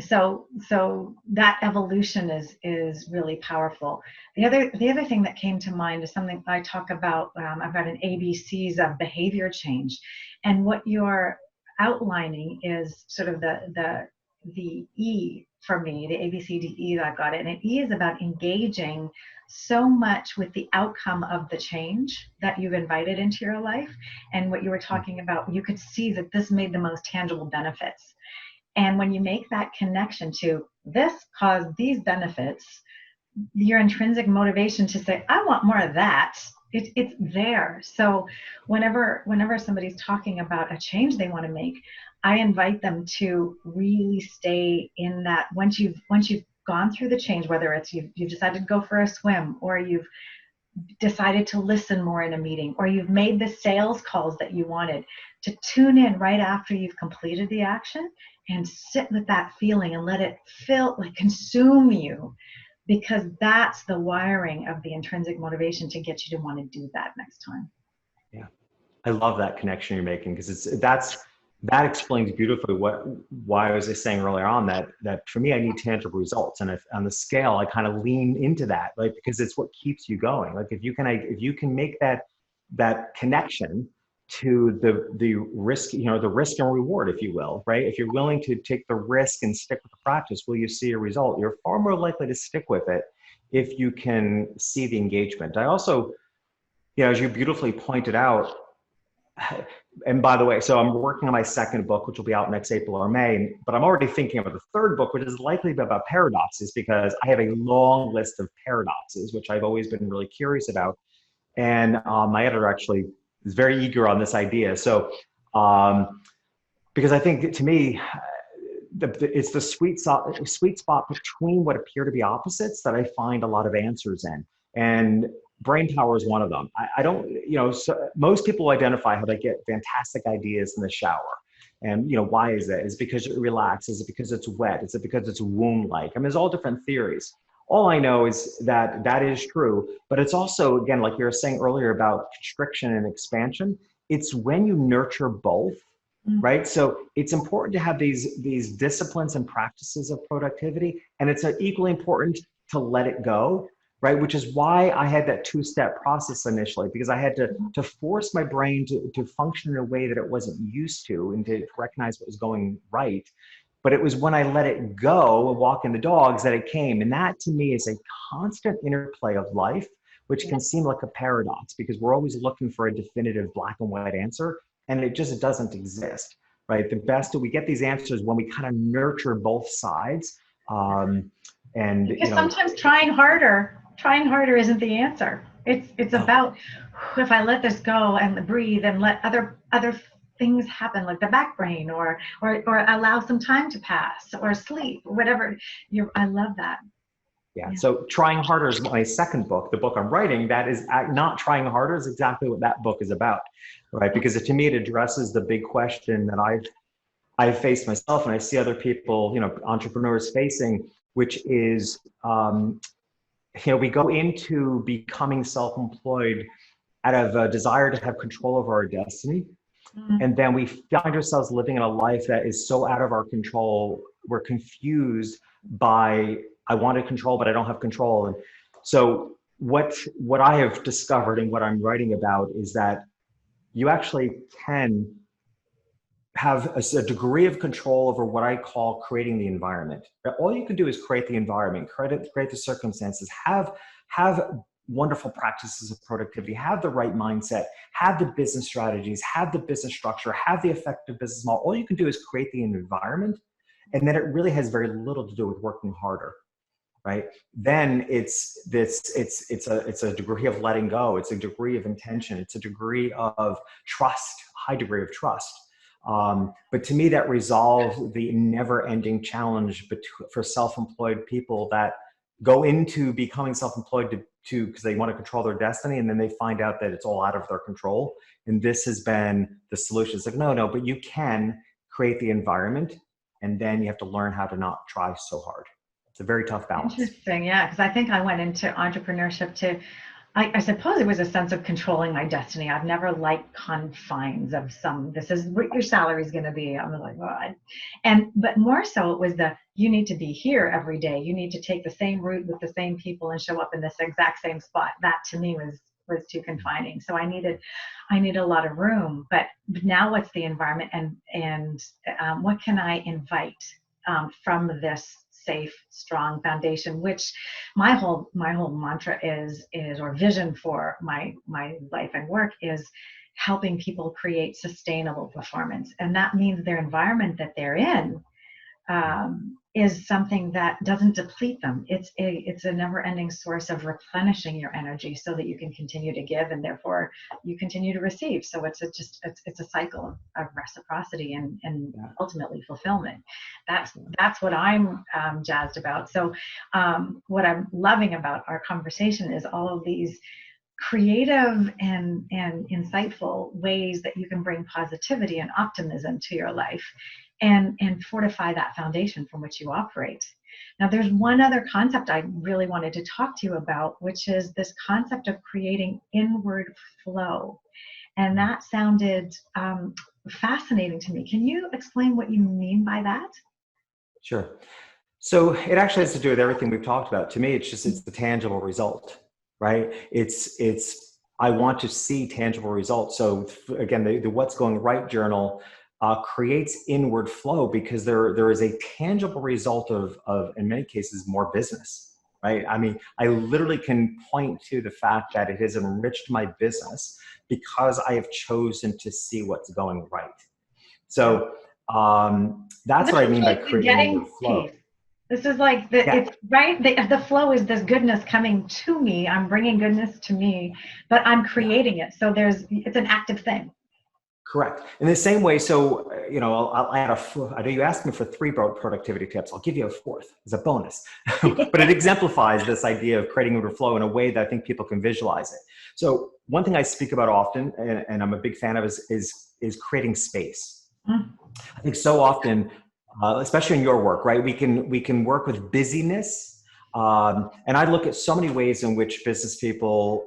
So that evolution is really powerful. The other thing that came to mind is something I talk about. I've got an ABCs of behavior change, and what you're outlining is sort of the E for me, the ABCDE that I've got it. And E is about engaging so much with the outcome of the change that you've invited into your life. And what you were talking about, you could see that this made the most tangible benefits. And when you make that connection to this caused these benefits, your intrinsic motivation to say, I want more of that, it's there. So whenever somebody's talking about a change they want to make, I invite them to really stay in that. Once you've gone through the change, whether it's you've decided to go for a swim, or you've decided to listen more in a meeting, or you've made the sales calls that you wanted, to tune in right after you've completed the action and sit with that feeling and let it consume you, because that's the wiring of the intrinsic motivation to get you to want to do that next time. Yeah, I love that connection you're making, because that explains beautifully why I was saying earlier on that for me, I need tangible results. And on the scale, I kind of lean into that, right? Because it's what keeps you going. Like if you can make that connection to the risk, the risk and reward, if you will, right? If you're willing to take the risk and stick with the practice, will you see a result? You're far more likely to stick with it if you can see the engagement. I also, as you beautifully pointed out, and by the way, so I'm working on my second book, which will be out next April or May, but I'm already thinking about the third book, which is likely about paradoxes, because I have a long list of paradoxes, which I've always been really curious about. And my editor actually is very eager on this idea. So, because I think, to me, it's the sweet spot between what appear to be opposites that I find a lot of answers in. And brain power is one of them. I don't, so most people identify how they get fantastic ideas in the shower. And, why is that? Is it because it relaxes? Is it because it's wet? Is it because it's womb-like? I mean, there's all different theories. All I know is that is true, but it's also, again, like you were saying earlier about constriction and expansion, it's when you nurture both, right? So it's important to have these disciplines and practices of productivity, and it's equally important to let it go, right? Which is why I had that two-step process initially, because I had to force my brain to function in a way that it wasn't used to, and to recognize what was going right. But it was when I let it go and walking the dogs that it came. And that, to me, is a constant interplay of life, which can seem like a paradox, because we're always looking for a definitive black and white answer, and it just doesn't exist, right? The best we get these answers when we kind of nurture both sides. And because sometimes trying harder isn't the answer. It's about, if I let this go and breathe and let other things happen, like the back brain, or allow some time to pass, or sleep, whatever. I love that. Yeah. So Trying Harder is my second book, the book I'm writing. That is not trying harder is exactly what that book is about, right? Because to me, it addresses the big question that I've faced myself, and I see other people, entrepreneurs facing, which is, we go into becoming self-employed out of a desire to have control over our destiny. And then we find ourselves living in a life that is so out of our control. We're confused by, I wanted control, but I don't have control. And so what I have discovered and what I'm writing about is that you actually can have a degree of control over what I call creating the environment. All you can do is create the environment, create the circumstances, have wonderful practices of productivity, have the right mindset, have the business strategies, have the business structure, have the effective business model. All you can do is create the environment, and then it really has very little to do with working harder, right? Then it's a degree of letting go. It's a degree of intention. It's a degree of trust, high degree of trust. But to me, that resolves the never-ending challenge for self-employed people that go into becoming self-employed because they want to control their destiny, and then they find out that it's all out of their control. And this has been the solution. It's like, no, but you can create the environment, and then you have to learn how to not try so hard. a very tough balance. Interesting. Yeah. Because I think I went into entrepreneurship to, I suppose it was a sense of controlling my destiny. I've never liked confines of this is what your salary is going to be. I'm like, well, but more so it was you need to be here every day. You need to take the same route with the same people and show up in this exact same spot. That to me was too confining. So I needed a lot of room. But now what's the environment and what can I invite from this safe, strong foundation, which my whole mantra is or vision for my life and work is helping people create sustainable performance. And that means their environment that they're in is something that doesn't deplete them. It's a never-ending source of replenishing your energy so that you can continue to give and therefore you continue to receive. So it's a cycle of reciprocity and ultimately fulfillment. That's what I'm jazzed about. So what I'm loving about our conversation is all of these creative and insightful ways that you can bring positivity and optimism to your life and fortify that foundation from which you operate. Now, there's one other concept I really wanted to talk to you about, which is this concept of creating inward flow. And that sounded fascinating to me. Can you explain what you mean by that? Sure. So it actually has to do with everything we've talked about. To me, it's the tangible result, right? I want to see tangible results. So again, the What's Going Right journal creates inward flow because there is a tangible result of, in many cases, more business, right? I mean, I literally can point to the fact that it has enriched my business because I have chosen to see what's going right. So that's what I mean by creating inward flow. Peace. This is like it's right. The flow is this goodness coming to me. I'm bringing goodness to me, but I'm creating it. So it's an active thing. Correct. In the same way, so, I'll add I know you asked me for 3 productivity tips. I'll give you a 4th as a bonus, but it exemplifies this idea of creating inward flow in a way that I think people can visualize it. So one thing I speak about often, and I'm a big fan of is creating space. I think so often, especially in your work, right? We can work with busyness. And I look at so many ways in which business people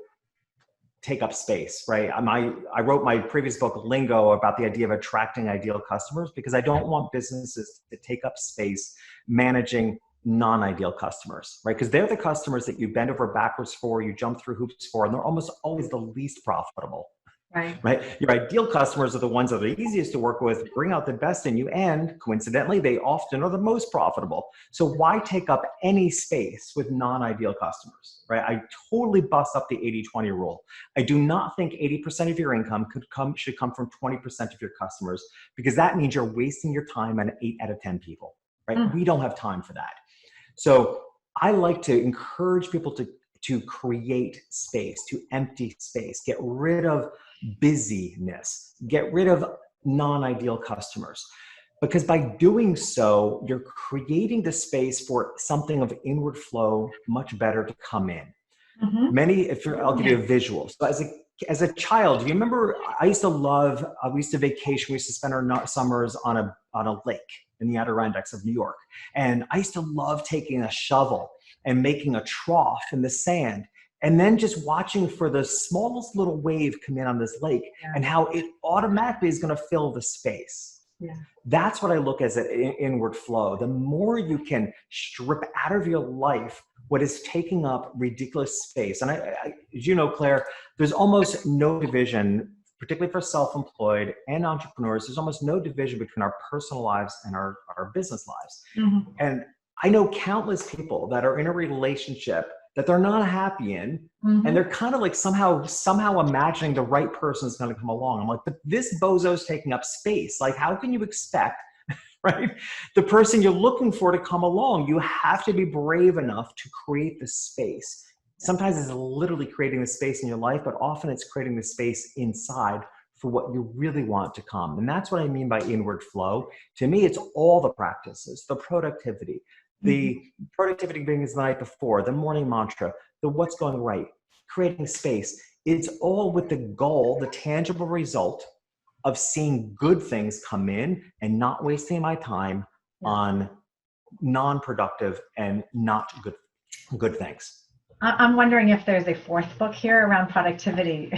take up space, right? I wrote my previous book, Lingo, about the idea of attracting ideal customers because I don't want businesses to take up space managing non-ideal customers, right? Because they're the customers that you bend over backwards for, you jump through hoops for, and they're almost always the least profitable. Right? Your ideal customers are the ones that are the easiest to work with, bring out the best in you, and coincidentally, they often are the most profitable. So why take up any space with non-ideal customers, right? I totally bust up the 80-20 rule. I do not think 80% of your income should come from 20% of your customers because that means you're wasting your time on 8 out of 10 people, right? We don't have time for that. So I like to encourage people to create space, to empty space, get rid of busyness, get rid of non-ideal customers. Because by doing so, you're creating the space for something of inward flow much better to come in. I'll give you a visual. So as a child, do you remember, we used to vacation, we used to spend our summers on a lake in the Adirondacks of New York. And I used to love taking a shovel and making a trough in the sand and then just watching for the smallest little wave come in on this lake and how it automatically is going to fill the space. That's what I look as an inward flow. The more you can strip out of your life what is taking up ridiculous space. And as you know, Claire, there's almost no division, particularly for self-employed and entrepreneurs, there's almost no division between our personal lives and our business lives. And I know countless people that are in a relationship that they're not happy in, and they're kind of like somehow imagining the right person is going to come along. I'm like, but this bozo's taking up space. Like, how can you expect, right, the person you're looking for to come along? You have to be brave enough to create the space. Sometimes it's literally creating the space in your life, but often it's creating the space inside for what you really want to come. And that's what I mean by inward flow. To me, it's all the practices, the productivity, the productivity meetings the night before, the morning mantra, the what's going right, creating space. It's all with the goal, the tangible result of seeing good things come in and not wasting my time on non-productive and not good things. I'm wondering if there's a fourth book here around productivity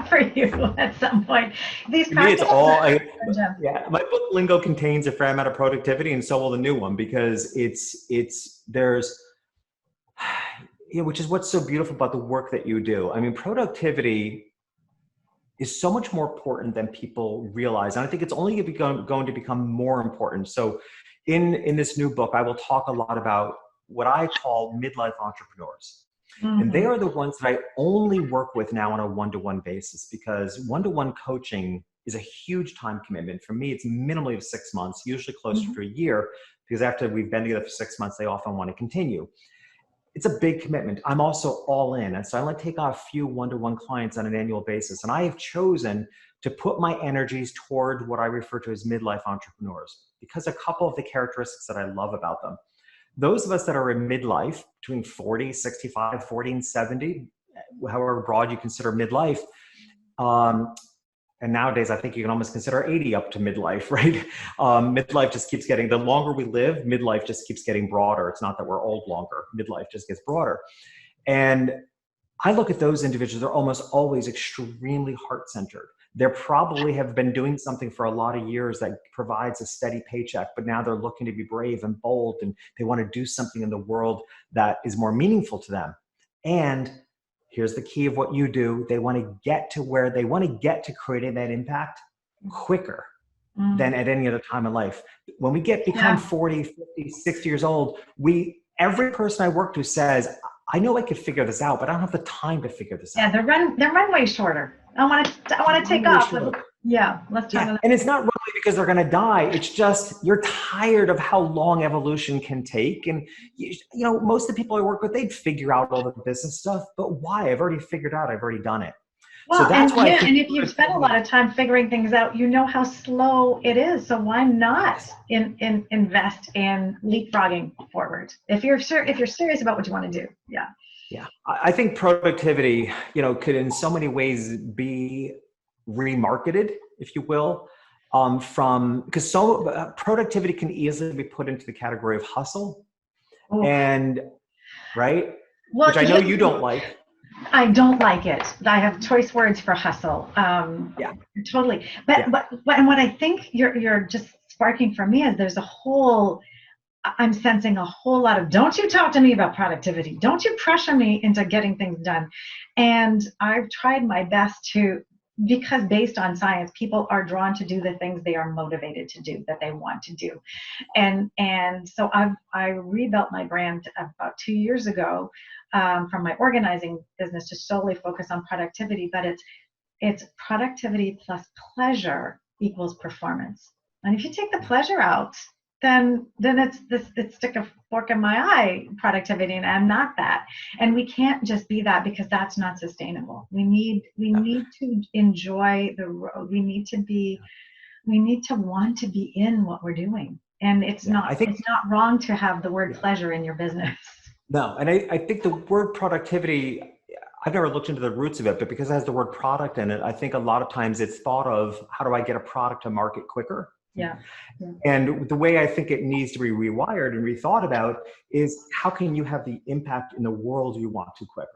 for you at some point. These To me, it's practices all, are- yeah, my book lingo contains a fair amount of productivity, and so will the new one, because there's, which is what's so beautiful about the work that you do. I mean, productivity is so much more important than people realize. And I think it's only going to become more important. So in this new book, I will talk a lot about what I call midlife entrepreneurs. And they are the ones that I only work with now on a one-to-one basis, because one-to-one coaching is a huge time commitment. For me, it's minimally of 6 months, usually closer to a year, because after we've been together for 6 months, they often want to continue. It's a big commitment. I'm also all in. And so I only take on a few one-to-one clients on an annual basis. And I have chosen to put my energies toward what I refer to as midlife entrepreneurs, because a couple of the characteristics that I love about them. Those of us that are in midlife, between 40, 65, 40, and 70, however broad you consider midlife, and nowadays I think you can almost consider 80 up to midlife, right? Midlife just keeps getting, the longer we live, midlife just keeps getting broader. It's not that we're old longer, midlife just gets broader. And I look at those individuals, they're almost always extremely heart-centered. They probably have been doing something for a lot of years that provides a steady paycheck, but now they're looking to be brave and bold, and they want to do something in the world that is more meaningful to them. And here's the key of what you do. They want to get to where they want to get to creating that impact quicker than at any other time in life. When we become 40, 50, 60 years old, every person I work to says, I know I could figure this out, but I don't have the time to figure this out. Yeah, their runway's shorter. I want to take off. Let's talk about and it's not really because they're going to die. It's just you're tired of how long evolution can take. And most of the people I work with, they'd figure out all the business stuff, but why? I've already figured out. I've already done it. Well, so that's why. and if you've spent a lot of time figuring things out, you know how slow it is. So why not invest in leapfrogging forward? If you're serious about what you want to do, yeah. Yeah, I think productivity, could in so many ways be remarketed, if you will, because productivity can easily be put into the category of hustle, and right, which I know you don't like. I don't like it. I have choice words for hustle. Totally. But what I think you're just sparking for me is I'm sensing a whole lot of, don't you talk to me about productivity. Don't you pressure me into getting things done. And I've tried my best because based on science, people are drawn to do the things they are motivated to do, that they want to do. And so I rebuilt my brand about 2 years ago from my organizing business to solely focus on productivity, but it's productivity plus pleasure equals performance. And if you take the pleasure out, then it's stick a fork in my eye productivity, and I'm not that. And we can't just be that, because that's not sustainable. We need to enjoy the road. We need to want to be in what we're doing. And it's not wrong to have the word pleasure in your business. No, and I think the word productivity, I've never looked into the roots of it, but because it has the word product in it, I think a lot of times it's thought of, how do I get a product to market quicker? Yeah. And the way I think it needs to be rewired and rethought about is, how can you have the impact in the world you want to quicker,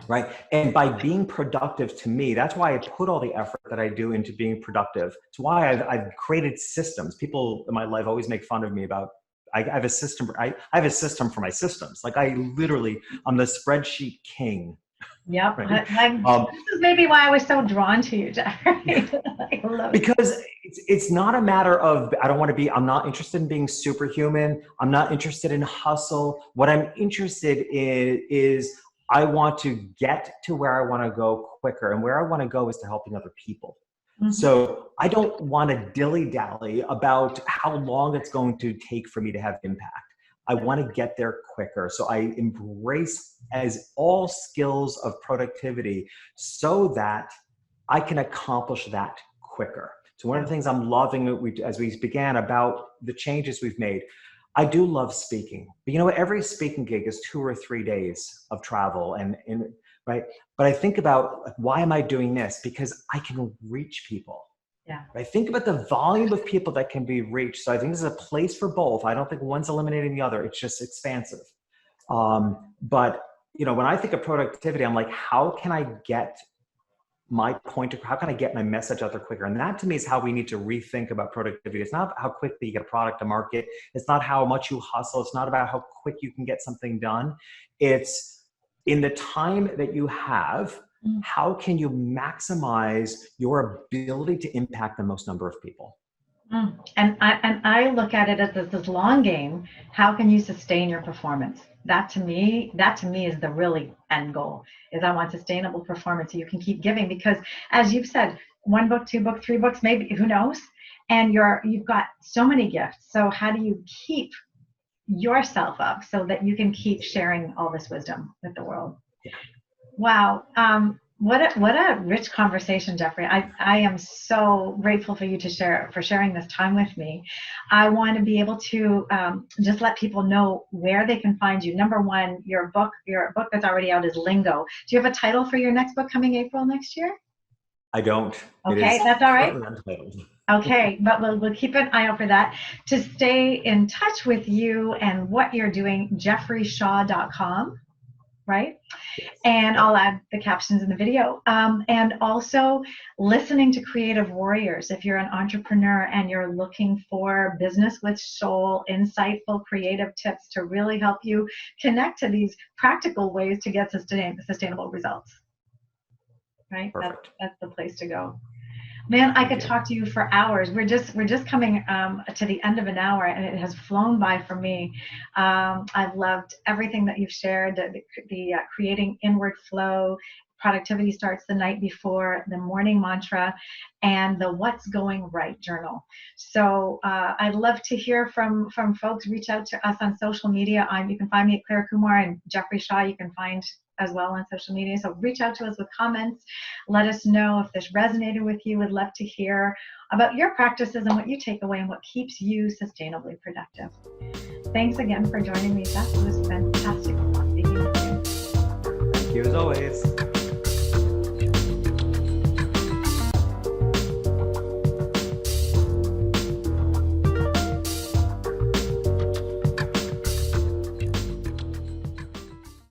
right? And by being productive, to me, that's why I put all the effort that I do into being productive. It's why I've created systems. People in my life always make fun of me about, I have a system. I have a system for my systems. Like I'm the spreadsheet king. Yep. Right? This is maybe why I was so drawn to you, Jeff. Because it's not a matter of, I'm not interested in being superhuman. I'm not interested in hustle. What I'm interested in is I want to get to where I want to go quicker. And where I want to go is to helping other people. So I don't want to dilly-dally about how long it's going to take for me to have impact. I want to get there quicker. So I embrace as all skills of productivity so that I can accomplish that quicker. So one of the things I'm loving as we began about the changes we've made, I do love speaking. But every speaking gig is 2 or 3 days of travel and right. But I think about, why am I doing this? Because I can reach people. Yeah. Right? Think about the volume of people that can be reached. So I think there's a place for both. I don't think one's eliminating the other. It's just expansive. But when I think of productivity, I'm like, how can I get my point, how can I get my message out there quicker? And that to me is how we need to rethink about productivity. It's not how quickly you get a product to market. It's not how much you hustle. It's not about how quick you can get something done. It's in the time that you have, how can you maximize your ability to impact the most number of people? And I look at it as this long game. How can you sustain your performance? That to me is the really end goal. Is I want sustainable performance so you can keep giving, because as you've said, 1 book, 2 books, 3 books, maybe, who knows? And you've got so many gifts. So how do you keep yourself up so that you can keep sharing all this wisdom with the world? Yeah. Wow. What a rich conversation, Jeffrey. I am so grateful for you for sharing this time with me. I want to be able to just let people know where they can find you. Number one, your book that's already out is Lingo. Do you have a title for your next book coming April next year? I don't. Okay, that's all right. Untitled. Okay, but we'll keep an eye out for that. To stay in touch with you and what you're doing, jeffreyshaw.com. Right? And I'll add the captions in the video. And also listening to Creative Warriors. If you're an entrepreneur and you're looking for business with soul, insightful, creative tips to really help you connect to these practical ways to get sustainable results. Right? That's the place to go. Man, I could talk to you for hours. We're just coming to the end of an hour, and it has flown by for me. I've loved everything that you've shared, the creating inward flow, productivity starts the night before, the morning mantra, and the what's going right journal. So I'd love to hear from folks. Reach out to us on social media. You can find me at Clare Kumar, and Jeffrey Shaw you can find as well on social media. So reach out to us with comments. Let us know if this resonated with you. We'd love to hear about your practices and what you take away and what keeps you sustainably productive. Thanks again for joining me, Beth. It was fantastic speaking with you. Thank you as always.